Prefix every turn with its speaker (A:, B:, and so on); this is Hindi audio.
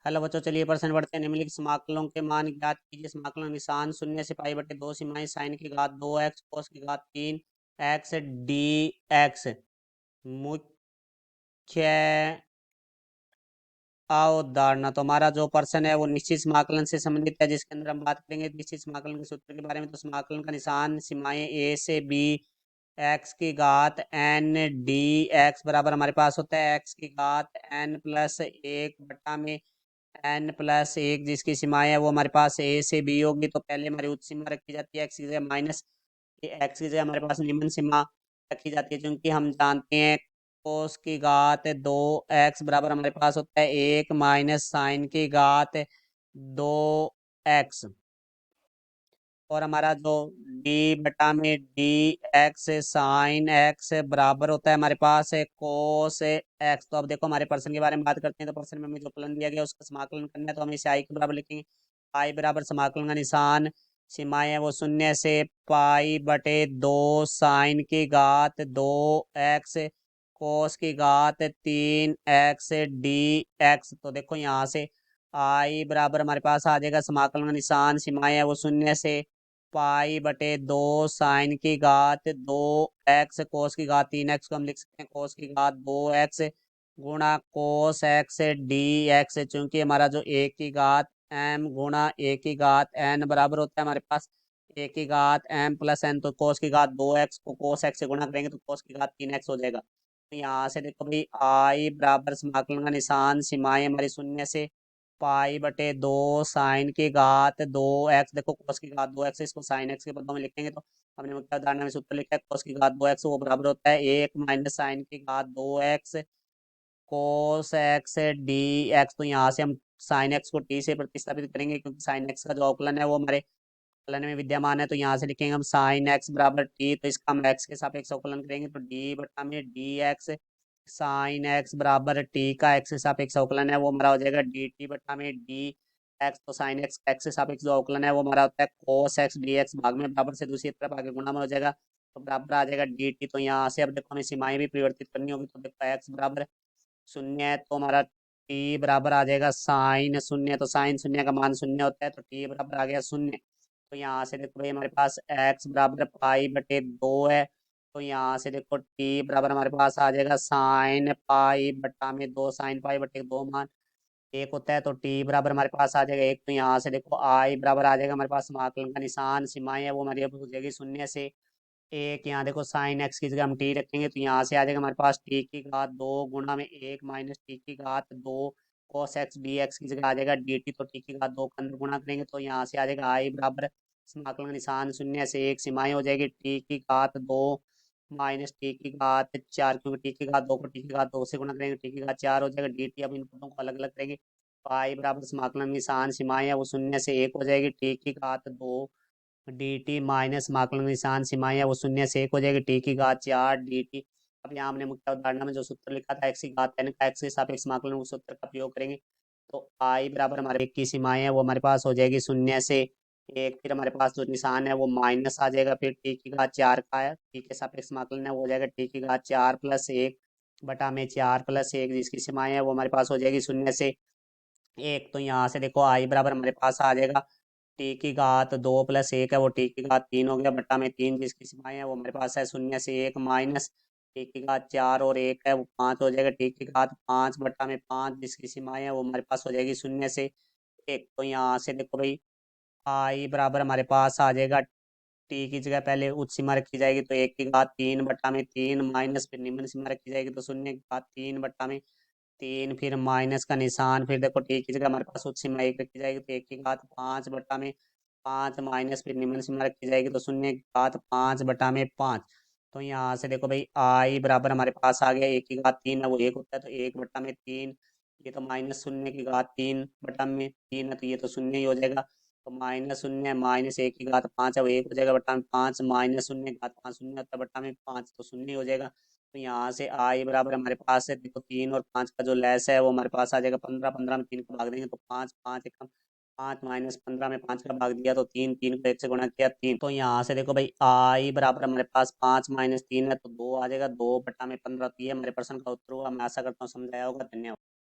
A: हेलो बच्चों, चलिए प्रश्न बढ़ते हैं। निम्नलिखित समाकलों के मान ज्ञात कीजिए। समाकलन निशान शून्य से पाई बटे दो सीमाएं साइन की घात 2x कोस की घात 3x डी एक्स। मुख्य अवधारणा। तो हमारा जो प्रश्न है वो निश्चित समाकलन से संबंधित है, जिसके अंदर हम बात करेंगे निश्चित समाकलन के सूत्र के बारे में। तो समाकलन का निशान सीमाएं a से b x की घात n डी एक्स बराबर हमारे पास होता है x की घात n प्लस एक बटा में n प्लस एक, जिसकी सीमाएं है वो हमारे पास a से b होगी। तो पहले हमारी उच्च सीमा रखी जाती है x की जगह माइनस, x की जगह हमारे पास निम्न सीमा रखी जाती है, क्योंकि हम जानते हैं कोस की घात 2x बराबर हमारे पास होता है 1 माइनस साइन की घात 2x। और हमारा जो d बटा में डी एक्स साइन एक्स बराबर होता है हमारे पास है कोस एक्स। तो अब देखो हमारे पर्सन के बारे में बात करते हैं। तो पर्सन में हमें जो फलन दिया गया उसका समाकलन करना है, तो हम इसे आई के बराबर लिखेंगे। आई बराबर समाकलन का निशान सीमाएं है वो शून्य से पाई बटे दो साइन की घात 2x कोस की घात 3x डी एक्स। तो देखो यहाँ से आई बराबर हमारे पास आ जाएगा समाकलन का निशान सीमाएं है वो शून्य से पाई बटे दो साइन की घात 2x कोस की घात 3x को हम लिख सकते हैं कोस की घात 2x गुणा कोस एक्स डी एक्स। चूंकि हमारा जो a की घात m गुणा a की घात n बराबर होता है हमारे पास a की घात m प्लस n। तो कोस की घात 2x को कोस एक्स से गुणा करेंगे तो कोस की घात 3x हो जाएगा। तो यहाँ से देखो भाई आई बराबर समाकलन का निशान सीमाएं हमारी शून्य से पाई बटे दो साइन की घात 2x। देखो कोस की घात 2x, इसको साइन एक्स के पदों में लिखेंगे तो हमने मुख्य उदाहरण में सूत्र लिखा है कोस की घात 2x वो बराबर होता है 1 माइनस साइन की घात 2x cos x D x. तो यहाँ से हम साइन एक्स को टी से प्रतिस्थापित करेंगे, क्योंकि साइन एक्स का जो अवकलन है वो हमारे फलन में विद्यमान है। तो यहाँ से लिखेंगे हम साइन एक्स बराबर टी, तो इसका हम एक्स के सापेक्ष अवकलन करेंगे तो डी बटा में डी एक्स साइन एक्स बराबर टी का एक्स के सापेक्ष अवकलन है वो हमारा हो जाएगा डी टी बटा में डी एक्स। तो साइन एक्स एक्स के सापेक्ष जो अवकलन है वो हमारा होता है कोस एक्स डी एक्स, भाग में बराबर से दूसरी तरफ आगे गुणा में हो जाएगा तो बराबर आ जाएगा डी टी। तो यहाँ से अब देखो हमें सीमाएं भी परिवर्तित करनी होगी। तो देखो एक्स बराबर शून्य है तो हमारा टी बराबर आ जाएगा साइन शून्य। तो साइन शून्य का मान शून्य होता है तो टी बराबर आ गया शून्य। तो यहाँ से देखो भाई हमारे पास x बराबर पाई बटे दो है। तो यहाँ से देखो t बराबर हमारे पास आ जाएगा साइन पाई बटा में दो, साइन पाई बटे दो मान एक होता है तो t बराबर हमारे पास आ जाएगा एक। तो यहाँ से देखो i बराबर आ जाएगा हमारे पास समाकलन का निशान सीमाएं है वो हमारी अब हो जाएगी शून्य से एक। यहाँ देखो साइन एक्स की जगह हम टी रखेंगे तो यहाँ से आ जाएगा हमारे पास टी की घात दो गुणा में एक माइनस टी की घात दो कोस एक्स डी एक्स की जगह आ जाएगा डी टी। तो टी की घात दो के अंदर गुणा करेंगे तो यहाँ से आ जाएगा आई बराबर समाकलन का निशान शून्य से एक सीमाएं हो जाएगी टी की घात दो माइनस टी की घात चार, क्योंकि टी की घात दो को टी की घात दो से गुणा करेंगे टी की घात चार हो जाएगा डी टी। अब इन पदों को अलग अलग करेंगे तो आई बराबर समाकलन निशान सीमाएं है वो शून्य से एक हो जाएगी टी की घात दो डी टी माइनस समाकलन निशान सीमाएं है वो शून्य से एक हो जाएगी टी की घात चार डी टी। अब यहाँ हमने मुख्य उदाहरण में जो सूत्र लिखा था एक्स की घात n का एक्स के सापेक्ष समाकलन उस सूत्र का प्रयोग करेंगे। तो आई बराबर हमारे एक की सीमाएं है वो हमारे पास हो जाएगी शून्य से एक, फिर हमारे पास जो निशान है वो माइनस आ जाएगा, फिर टी की घात चार का है टी के सापेक्ष समाकलन है वो हो जाएगा टी की घात चार प्लस एक बटा में चार प्लस एक, जिसकी सीमाएं है वो हमारे पास हो जाएगी शून्य से एक। तो यहाँ से देखो आई बराबर हमारे पास आ जाएगा टी की घात दो प्लस एक है वो टी की घात तीन हो गया बट्टा में तीन, जिसकी सीमाएं है वो हमारे पास है शून्य से एक माइनस टी की घात चार और एक है वो पाँच हो जाएगा टी की घात पाँच बट्टा में पाँच, जिसकी सीमाएं है वो हमारे पास हो जाएगी शून्य से एक। तो यहाँ से देखो भाई आई बराबर हमारे पास आ जाएगा टी की जगह पहले उच्च सीमा रखी जाएगी तो एक की घात तीन बट्टा में तीन माइनस फिर निम्न सीमा रखी जाएगी तो शून्य की घात तीन बट्टा में तीन, फिर माइनस का निशान, फिर देखो टी की जगह हमारे पास उच्च सीमा एक रखी जाएगी तो एक की घात पाँच बट्टा में पाँच माइनस फिर निम्न सीमा रखी जाएगी तो शून्य की घात पाँच बटा में पाँच। तो यहाँ से देखो भाई आई बराबर हमारे पास आ गया एक की घात तीन है वो एक होता है तो एक बटा में तीन, ये तो माइनस शून्य की घात तीन बटा में तीन है तो ये तो शून्य ही हो जाएगा। तो माइनस शून्य माइनस एक की घात पाँच है वो एक हो जाएगा बटा में पाँच माइनस शून्य की घात पाँच शून्य होता है बटा में पाँच तो शून्य ही हो जाएगा। तो यहाँ से आई बराबर हमारे पास है देखो तीन और पाँच का जो लेस है वो हमारे पास आ जाएगा पंद्रह, पंद्रह में तीन को भाग देंगे तो पाँच, पाँच एक पाँच माइनस पंद्रह में पाँच का भाग दिया तो तीन, तीन को एक से गुणा किया तीन। तो यहाँ से देखो भाई आई बराबर हमारे पास पाँच माइनस तीन है तो दो आ जाएगा दो बटा में पंद्रह। तो ये हमारे प्रश्न का उत्तर हुआ। मैं आशा करता हूँ समझ आया होगा। धन्यवाद।